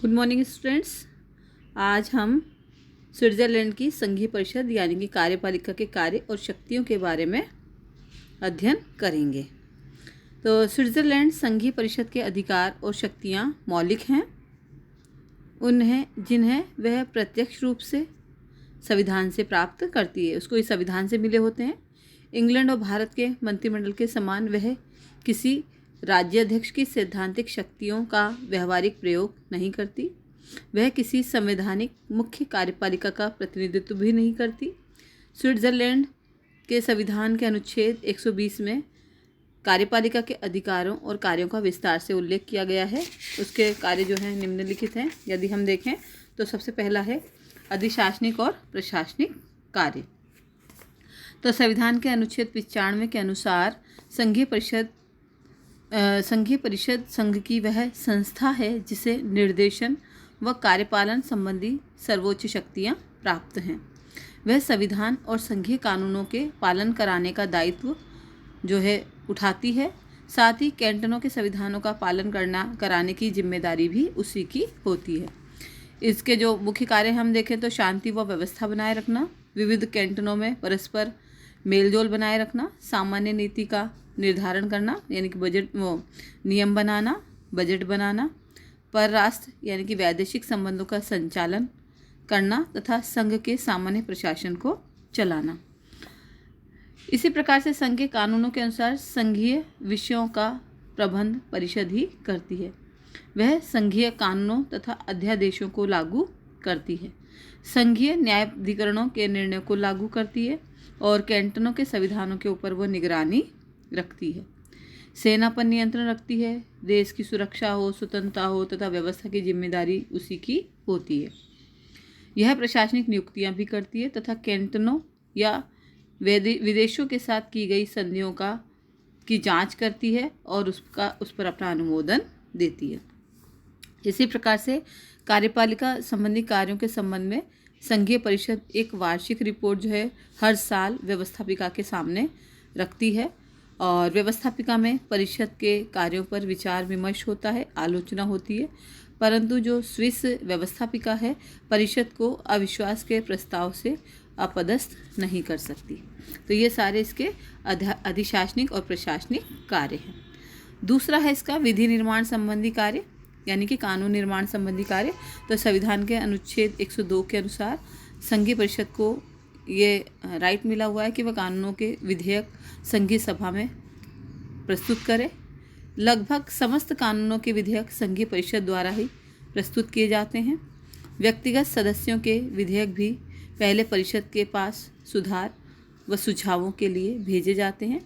Good morning students. आज हम Switzerland की संघीय परिषद यानी कि कार्यपालिका के कार्य और शक्तियों के बारे में अध्ययन करेंगे। तो स्विट्ज़रलैंड संघीय परिषद के अधिकार और शक्तियाँ मौलिक हैं, जिन्हें वह प्रत्यक्ष रूप से संविधान से प्राप्त करती है। उसको इस संविधान से मिले होते हैं। इंग्लैंड और भारत के मंत्रिमंडल के समान वह किसी राज्याध्यक्ष की सैद्धांतिक शक्तियों का व्यवहारिक प्रयोग नहीं करती। वह किसी संवैधानिक मुख्य कार्यपालिका का प्रतिनिधित्व भी नहीं करती। स्विट्ज़रलैंड के संविधान के अनुच्छेद 120 में कार्यपालिका के अधिकारों और कार्यों का विस्तार से उल्लेख किया गया है। उसके कार्य जो हैं निम्नलिखित हैं। यदि हम देखें तो सबसे पहला है अधिशासनिक और प्रशासनिक कार्य। तो संविधान के अनुच्छेद 95 के अनुसार संघीय परिषद संघ की वह संस्था है जिसे निर्देशन व कार्यपालन संबंधी सर्वोच्च शक्तियाँ प्राप्त हैं। वह संविधान और संघीय कानूनों के पालन कराने का दायित्व जो है उठाती है। साथ ही कैंटनों के संविधानों का पालन कराने की जिम्मेदारी भी उसी की होती है। इसके जो मुख्य कार्य हम देखें तो शांति व व्यवस्था बनाए रखना, विविध कैंटनों में परस्पर मेलजोल बनाए रखना, सामान्य नीति का निर्धारण करना यानी कि नियम बनाना, बजट बनाना, परराष्ट्र यानी कि वैदेशिक संबंधों का संचालन करना तथा संघ के सामान्य प्रशासन को चलाना। इसी प्रकार से संघ के कानूनों के अनुसार संघीय विषयों का प्रबंध परिषद ही करती है। वह संघीय कानूनों तथा अध्यादेशों को लागू करती है, संघीय न्यायाधिकरणों के निर्णयों को लागू करती है और कैंटनों के संविधानों के ऊपर वो निगरानी रखती है। सेना पर नियंत्रण रखती है। देश की सुरक्षा हो, स्वतंत्रता हो तथा व्यवस्था की जिम्मेदारी उसी की होती है। यह प्रशासनिक नियुक्तियां भी करती है तथा कैंटनों या विदेशों के साथ की गई संधियों की जांच करती है और उस पर अपना अनुमोदन देती है। इसी प्रकार से कार्यपालिका संबंधी कार्यों के संबंध में संघीय परिषद एक वार्षिक रिपोर्ट जो है हर साल व्यवस्थापिका के सामने रखती है और व्यवस्थापिका में परिषद के कार्यों पर विचार विमर्श होता है, आलोचना होती है। परंतु जो स्विस व्यवस्थापिका है परिषद को अविश्वास के प्रस्ताव से अपदस्थ नहीं कर सकती। तो ये सारे इसके अधिशासनिक और प्रशासनिक कार्य हैं। दूसरा है इसका विधि निर्माण संबंधी कार्य यानी कि कानून निर्माण संबंधी कार्य। तो संविधान के अनुच्छेद 102 के अनुसार संघीय परिषद को ये राइट मिला हुआ है कि वह कानूनों के विधेयक संघीय सभा में प्रस्तुत करे। लगभग समस्त कानूनों के विधेयक संघीय परिषद द्वारा ही प्रस्तुत किए जाते हैं। व्यक्तिगत सदस्यों के विधेयक भी पहले परिषद के पास सुधार व सुझावों के लिए भेजे जाते हैं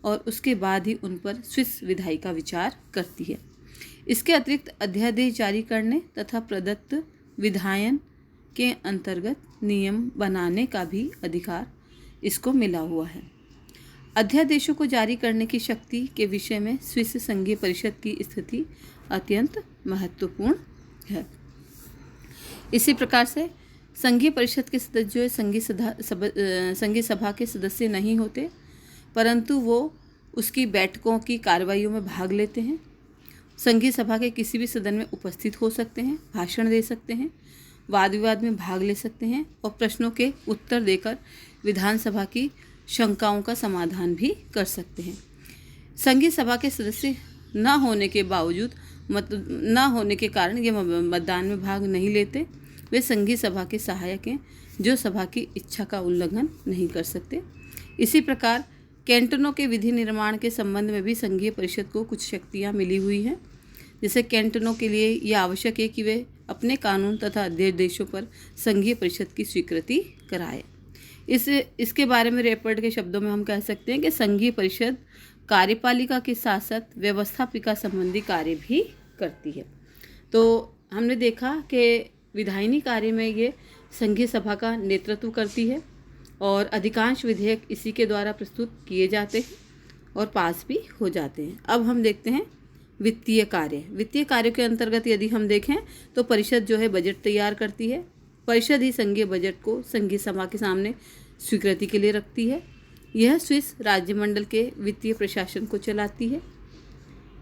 और उसके बाद ही उन पर स्विस विधायिका विचार करती है। इसके अतिरिक्त अध्यादेश जारी करने तथा प्रदत्त विधायन के अंतर्गत नियम बनाने का भी अधिकार इसको मिला हुआ है। अध्यादेशों को जारी करने की शक्ति के विषय में स्विस संघीय परिषद की स्थिति अत्यंत महत्वपूर्ण है। इसी प्रकार से संघीय परिषद के सदस्य जो है संघीय सभा के सदस्य नहीं होते, परंतु वो उसकी बैठकों की कार्रवाइयों में भाग लेते हैं। संघीय सभा के किसी भी सदन में उपस्थित हो सकते हैं, भाषण दे सकते हैं, वाद विवाद में भाग ले सकते हैं और प्रश्नों के उत्तर देकर विधानसभा की शंकाओं का समाधान भी कर सकते हैं। संघीय सभा के सदस्य न होने के कारण ये मतदान में भाग नहीं लेते। वे संघीय सभा के सहायक हैं जो सभा की इच्छा का उल्लंघन नहीं कर सकते। इसी प्रकार कैंटनों के विधि निर्माण के संबंध में भी संघीय परिषद को कुछ शक्तियाँ मिली हुई हैं। जैसे कैंटनों के लिए यह आवश्यक है कि वे अपने कानून तथा अध्यादेशों पर संघीय परिषद की स्वीकृति कराए। इसके बारे में रेपर्ड के शब्दों में हम कह सकते हैं कि संघीय परिषद कार्यपालिका के साथ साथ व्यवस्थापिका संबंधी कार्य भी करती है। तो हमने देखा कि विधायिनी कार्य में ये संघीय सभा का नेतृत्व करती है और अधिकांश विधेयक इसी के द्वारा प्रस्तुत किए जाते हैं और पास भी हो जाते हैं। अब हम देखते हैं वित्तीय कार्य। वित्तीय कार्यों के अंतर्गत यदि हम देखें तो परिषद जो है बजट तैयार करती है। परिषद ही संघीय बजट को संघीय सभा के सामने स्वीकृति के लिए रखती है। यह स्विस राज्यमंडल के वित्तीय प्रशासन को चलाती है।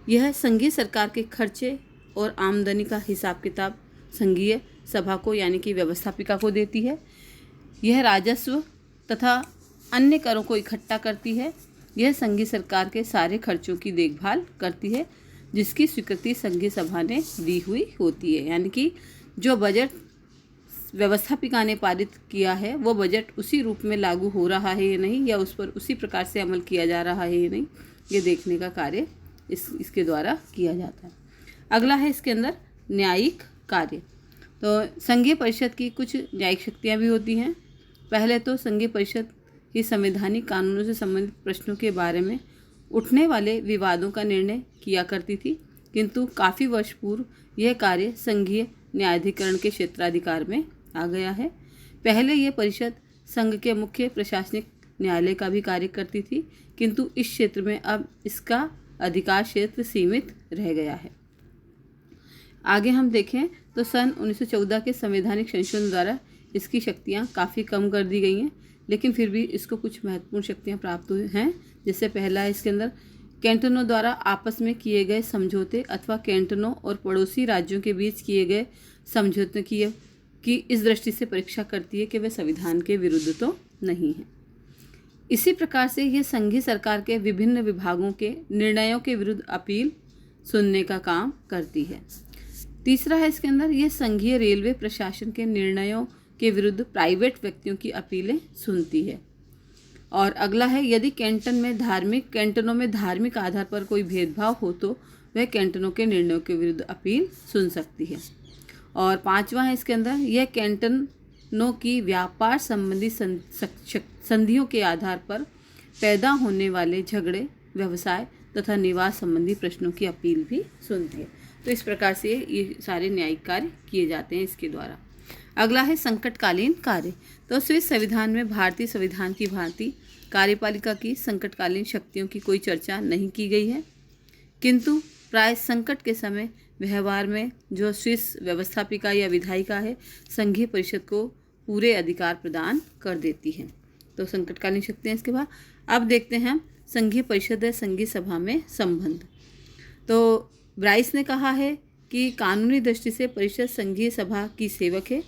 यह संघीय सरकार के खर्चे और आमदनी का हिसाब किताब संघीय सभा को यानी कि व्यवस्थापिका को देती है। यह राजस्व तथा अन्य करों को इकट्ठा करती है। यह संघीय सरकार के सारे खर्चों की देखभाल करती है जिसकी स्वीकृति संघीय सभा ने दी हुई होती है। यानी कि जो बजट व्यवस्थापिका ने पारित किया है वो बजट उसी रूप में लागू हो रहा है या नहीं, या उस पर उसी प्रकार से अमल किया जा रहा है या नहीं, ये देखने का कार्य इसके द्वारा किया जाता है। अगला है इसके अंदर न्यायिक कार्य। तो संघीय परिषद की कुछ न्यायिक शक्तियाँ भी होती हैं। पहले तो संघीय परिषद ही संवैधानिक कानूनों से संबंधित प्रश्नों के बारे में उठने वाले विवादों का निर्णय किया करती थी, किंतु काफ़ी वर्ष पूर्व यह कार्य संघीय न्यायाधिकरण के क्षेत्राधिकार में आ गया है। पहले यह परिषद संघ के मुख्य प्रशासनिक न्यायालय का भी कार्य करती थी, किंतु इस क्षेत्र में अब इसका अधिकार क्षेत्र सीमित रह गया है। आगे हम देखें तो सन 1914 के संवैधानिक संशोधन द्वारा इसकी शक्तियाँ काफ़ी कम कर दी गई हैं, लेकिन फिर भी इसको कुछ महत्वपूर्ण शक्तियाँ प्राप्त हुई हैं। जैसे पहला है इसके अंदर कैंटनों द्वारा आपस में किए गए समझौते अथवा कैंटनों और पड़ोसी राज्यों के बीच किए गए समझौते की इस दृष्टि से परीक्षा करती है कि वे संविधान के विरुद्ध तो नहीं है। इसी प्रकार से यह संघीय सरकार के विभिन्न विभागों के निर्णयों के विरुद्ध अपील सुनने का काम करती है। तीसरा है इसके अंदर यह संघीय रेलवे प्रशासन के निर्णयों के विरुद्ध प्राइवेट व्यक्तियों की अपीलें सुनती है। और अगला है यदि कैंटनों में धार्मिक आधार पर कोई भेदभाव हो तो वह कैंटनों के निर्णयों के विरुद्ध अपील सुन सकती है। और पांचवा है इसके अंदर यह कैंटनों की व्यापार संबंधी संधियों के आधार पर पैदा होने वाले झगड़े, व्यवसाय तथा निवास संबंधी प्रश्नों की अपील भी सुनती है। तो इस प्रकार से ये सारे न्यायिक कार्य किए जाते हैं इसके द्वारा। अगला है संकटकालीन कार्य। तो स्विस संविधान में भारतीय संविधान की भांति कार्यपालिका की संकटकालीन शक्तियों की कोई चर्चा नहीं की गई है, किंतु प्राय संकट के समय व्यवहार में जो स्विस व्यवस्थापिका या विधायिका है संघीय परिषद को पूरे अधिकार प्रदान कर देती है। तो संकटकालीन शक्तियाँ इसके बाद अब देखते हैं संघीय परिषद है संघीय सभा में संबंध। तो ब्राइस ने कहा है कि कानूनी दृष्टि से परिषद संघीय सभा की सेवक है,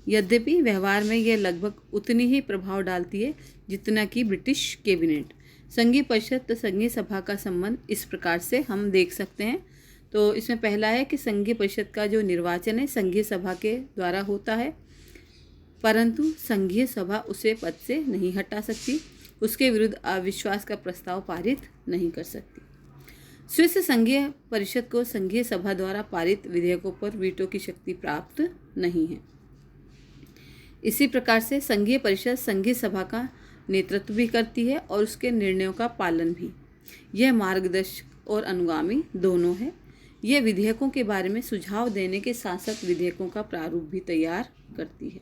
यद्यपि व्यवहार में यह लगभग उतनी ही प्रभाव डालती है जितना कि ब्रिटिश कैबिनेट। संघीय परिषद तो संघीय सभा का संबंध इस प्रकार से हम देख सकते हैं। तो इसमें पहला है कि संघीय परिषद का जो निर्वाचन है संघीय सभा के द्वारा होता है, परंतु संघीय सभा उसे पद से नहीं हटा सकती, उसके विरुद्ध अविश्वास का प्रस्ताव पारित नहीं कर सकती। स्विस संघीय परिषद को संघीय सभा द्वारा पारित विधेयकों पर वीटो की शक्ति प्राप्त नहीं है। इसी प्रकार से संघीय परिषद संघीय सभा का नेतृत्व भी करती है और उसके निर्णयों का पालन भी। यह मार्गदर्शक और अनुगामी दोनों है। यह विधेयकों के बारे में सुझाव देने के साथ साथ विधेयकों का प्रारूप भी तैयार करती है।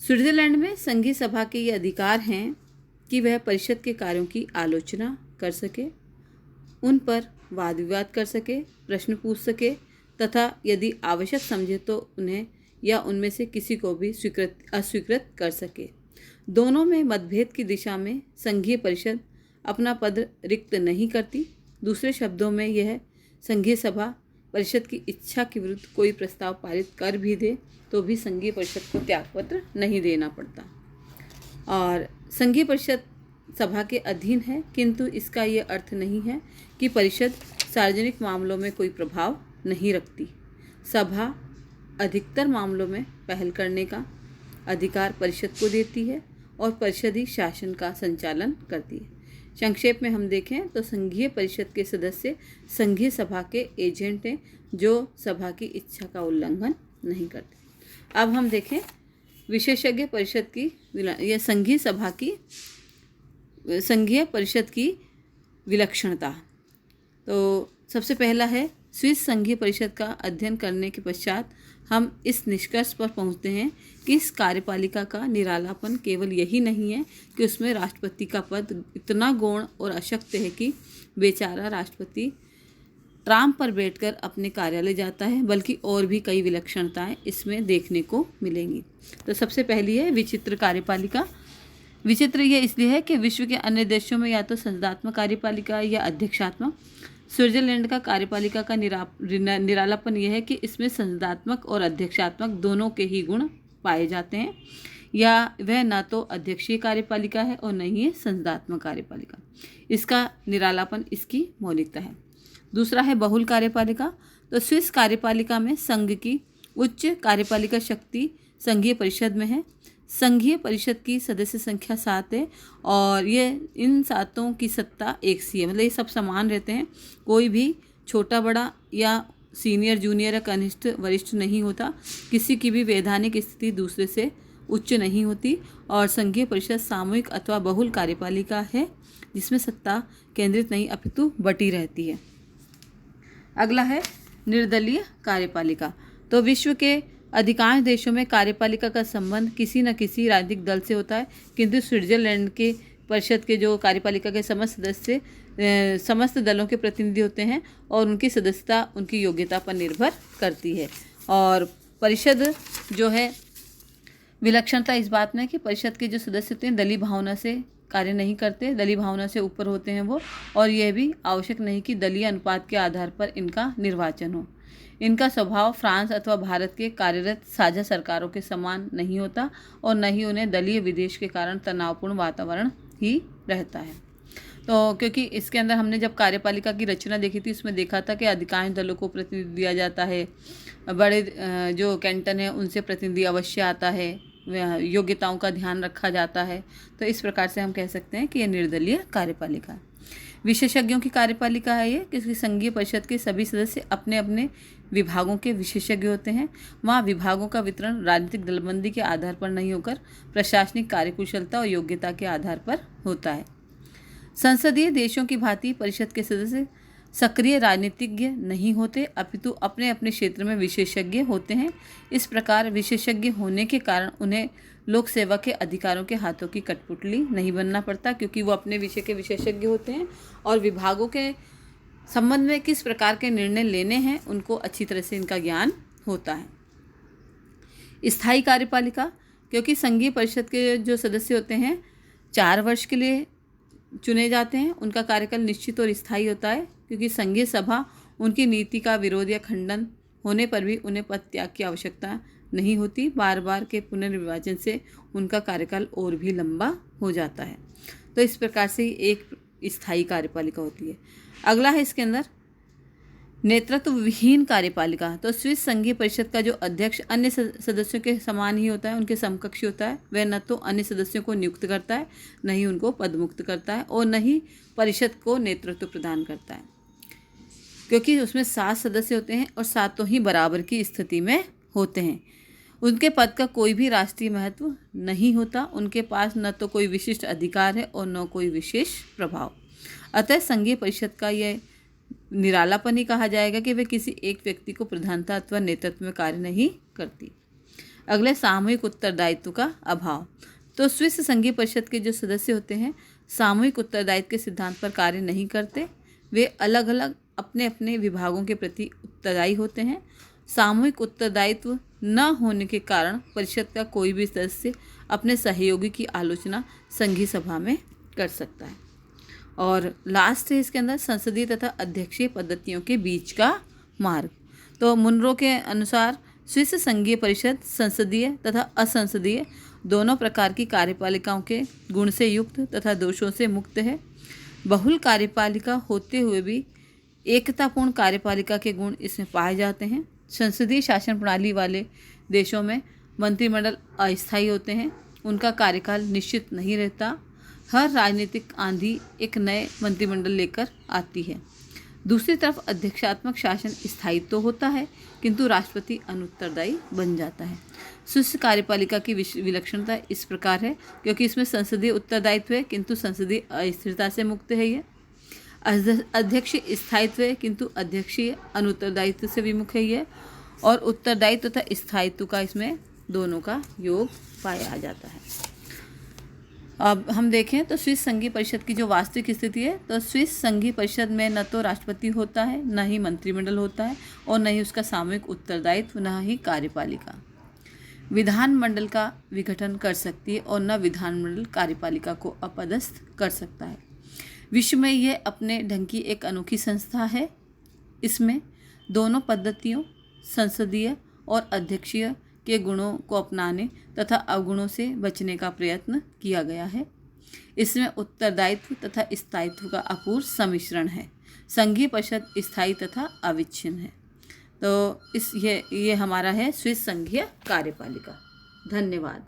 स्विट्जरलैंड में संघीय सभा के ये अधिकार हैं कि वह परिषद के कार्यों की आलोचना कर सके, उन पर वाद विवाद कर सके, प्रश्न पूछ सके तथा यदि आवश्यक समझे तो उन्हें या उनमें से किसी को भी अस्वीकृत कर सके। दोनों में मतभेद की दिशा में संघीय परिषद अपना पद रिक्त नहीं करती। दूसरे शब्दों में यह संघीय सभा परिषद की इच्छा के विरुद्ध कोई प्रस्ताव पारित कर भी दे तो भी संघीय परिषद को त्यागपत्र नहीं देना पड़ता। और संघीय परिषद सभा के अधीन है, किंतु इसका ये अर्थ नहीं है कि परिषद सार्वजनिक मामलों में कोई प्रभाव नहीं रखती। सभा अधिकतर मामलों में पहल करने का अधिकार परिषद को देती है और परिषद ही शासन का संचालन करती है। संक्षेप में हम देखें तो संघीय परिषद के सदस्य संघीय सभा के एजेंट हैं जो सभा की इच्छा का उल्लंघन नहीं करते। अब हम देखें विशेषज्ञ परिषद की या संघीय परिषद की विलक्षणता। तो सबसे पहला है स्विस संघीय परिषद का अध्ययन करने के पश्चात हम इस निष्कर्ष पर पहुंचते हैं कि इस कार्यपालिका का निरालापन केवल यही नहीं है कि उसमें राष्ट्रपति का पद इतना गौण और अशक्त है कि बेचारा राष्ट्रपति ट्राम पर बैठकर अपने कार्यालय जाता है, बल्कि और भी कई विलक्षणताएं इसमें देखने को मिलेंगी। तो सबसे पहली है विचित्र कार्यपालिका। विचित्र यह इसलिए है कि विश्व के अन्य देशों में या तो संसदात्मक कार्यपालिका या अध्यक्षात्मक स्विट्जरलैंड का कार्यपालिका का निरालापन यह है कि इसमें संसदात्मक और अध्यक्षात्मक दोनों के ही गुण पाए जाते हैं, या वह ना तो अध्यक्षीय कार्यपालिका है और न ही है संसदात्मक कार्यपालिका। इसका निरालापन इसकी मौलिकता है। दूसरा है बहुल कार्यपालिका। तो स्विस कार्यपालिका में संघ की उच्च कार्यपालिका शक्ति संघीय परिषद में है। संघीय परिषद की सदस्य संख्या 7 है और ये इन 7 की सत्ता एक सी है, मतलब ये सब समान रहते हैं। कोई भी छोटा बड़ा या सीनियर जूनियर या कनिष्ठ वरिष्ठ नहीं होता। किसी की भी वैधानिक स्थिति दूसरे से उच्च नहीं होती। और संघीय परिषद सामूहिक अथवा बहुल कार्यपालिका है जिसमें सत्ता केंद्रित नहीं अपितु बटी रहती है। अगला है निर्दलीय कार्यपालिका। तो विश्व के अधिकांश देशों में कार्यपालिका का संबंध किसी न किसी राजनीतिक दल से होता है, किंतु स्विट्जरलैंड के परिषद के जो कार्यपालिका के समस्त सदस्य समस्त दलों के प्रतिनिधि होते हैं और उनकी सदस्यता उनकी योग्यता पर निर्भर करती है। और परिषद जो है विलक्षणता इस बात में कि परिषद के जो सदस्य होते हैं दलीय भावना से कार्य नहीं करते, दलीय भावना से ऊपर होते हैं वो, और यह भी आवश्यक नहीं कि दलीय अनुपात के आधार पर इनका निर्वाचन हो। इनका स्वभाव फ्रांस अथवा भारत के कार्यरत साझा सरकारों के समान नहीं होता और न ही उन्हें दलीय विदेश के कारण तनावपूर्ण वातावरण ही रहता है। तो क्योंकि इसके अंदर हमने जब कार्यपालिका की रचना देखी थी उसमें देखा था कि अधिकांश दलों को प्रतिनिधि दिया जाता है, बड़े जो कैंटन है उनसे प्रतिनिधि अवश्य आता है, योग्यताओं का ध्यान रखा जाता है। तो इस प्रकार से हम कह सकते हैं कि यह निर्दलीय कार्यपालिका है। विशेषज्ञों की कार्यपालिका है ये, क्योंकि संघीय परिषद के सभी सदस्य अपने अपने विभागों के विशेषज्ञ होते हैं। वहाँ विभागों का वितरण राजनीतिक दलबंदी के आधार पर नहीं होकर प्रशासनिक कार्यकुशलता और योग्यता के आधार पर होता है। संसदीय देशों की भांति परिषद के सदस्य सक्रिय राजनीतिज्ञ नहीं होते अपितु अपने अपने क्षेत्र में विशेषज्ञ होते हैं। इस प्रकार विशेषज्ञ होने के कारण उन्हें लोक सेवा के अधिकारों के हाथों की कठपुतली नहीं बनना पड़ता, क्योंकि वो अपने विषय के विशेषज्ञ होते हैं और विभागों के संबंध में किस प्रकार के निर्णय लेने हैं उनको अच्छी तरह से इनका ज्ञान होता है। स्थायी कार्यपालिका, क्योंकि संघीय परिषद के जो सदस्य होते हैं 4 वर्ष के लिए चुने जाते हैं, उनका कार्यकाल निश्चित और स्थायी होता है, क्योंकि संघीय सभा उनकी नीति का विरोध या खंडन होने पर भी उन्हें पद त्याग की आवश्यकता नहीं होती। बार बार के पुनर्विभाजन से उनका कार्यकाल और भी लंबा हो जाता है। तो इस प्रकार से एक स्थायी कार्यपालिका होती है। अगला है इसके अंदर नेतृत्व विहीन कार्यपालिका। तो स्विस संघीय परिषद का जो अध्यक्ष अन्य सदस्यों के समान ही होता है, उनके समकक्षी होता है। वह न तो अन्य सदस्यों को नियुक्त करता है, न ही उनको पदमुक्त करता है और न ही परिषद को नेतृत्व प्रदान करता है, क्योंकि उसमें 7 सदस्य होते हैं और 7 ही बराबर की स्थिति में होते हैं। उनके पद का कोई भी राष्ट्रीय महत्व नहीं होता। उनके पास न तो कोई विशिष्ट अधिकार है और न कोई विशेष प्रभाव। अतः संघीय परिषद का यह निरालापन ही कहा जाएगा कि वे किसी एक व्यक्ति को प्रधानता अथवा नेतृत्व में कार्य नहीं करती। अगले सामूहिक उत्तरदायित्व का अभाव। तो स्विस संघीय परिषद के जो सदस्य होते हैं सामूहिक उत्तरदायित्व के सिद्धांत पर कार्य नहीं करते। वे अलग अलग अपने अपने विभागों के प्रति उत्तरदायी होते हैं। सामूहिक उत्तरदायित्व न होने के कारण परिषद का कोई भी सदस्य अपने सहयोगी की आलोचना संघीय सभा में कर सकता है। और लास्ट है इसके अंदर संसदीय तथा अध्यक्षीय पद्धतियों के बीच का मार्ग। तो मुनरो के अनुसार स्विस संघीय परिषद संसदीय तथा असंसदीय दोनों प्रकार की कार्यपालिकाओं के गुण से युक्त तथा दोषों से मुक्त है। बहुल कार्यपालिका होते हुए भी एकतापूर्ण कार्यपालिका के गुण इसमें पाए जाते हैं। संसदीय शासन प्रणाली वाले देशों में मंत्रिमंडल अस्थायी होते हैं, उनका कार्यकाल निश्चित नहीं रहता। हर राजनीतिक आंधी एक नए मंत्रिमंडल लेकर आती है। दूसरी तरफ अध्यक्षात्मक शासन स्थायी तो होता है, किंतु राष्ट्रपति अनुत्तरदायी बन जाता है। स्विस कार्यपालिका की विलक्षणता इस प्रकार है, क्योंकि इसमें संसदीय उत्तरदायित्व है किंतु संसदीय अस्थिरता से मुक्त है। ये अध्यक्ष स्थायित्व है किंतु अध्यक्षीय अनुत्तरदायित्व से विमुख है ये, और उत्तरदायित्व तथा स्थायित्व का इसमें दोनों का योग पाया जाता है। अब हम देखें तो स्विस संघीय परिषद की जो वास्तविक स्थिति है, तो स्विस संघीय परिषद में न तो राष्ट्रपति होता है, न ही मंत्रिमंडल होता है और न ही उसका सामूहिक उत्तरदायित्व, न ही कार्यपालिका। विधानमंडल का विघटन कर सकती है और न विधानमंडल कार्यपालिका को अपदस्थ कर सकता है। विश्व में यह अपने ढंग की एक अनोखी संस्था है। इसमें दोनों पद्धतियों, संसदीय और अध्यक्षीय के गुणों को अपनाने तथा अवगुणों से बचने का प्रयत्न किया गया है। इसमें उत्तरदायित्व तथा स्थायित्व का अपूर्व सम्मिश्रण है। संघीय परिषद स्थायी तथा अविच्छिन्न है। तो ये हमारा है स्विस संघीय कार्यपालिका। धन्यवाद।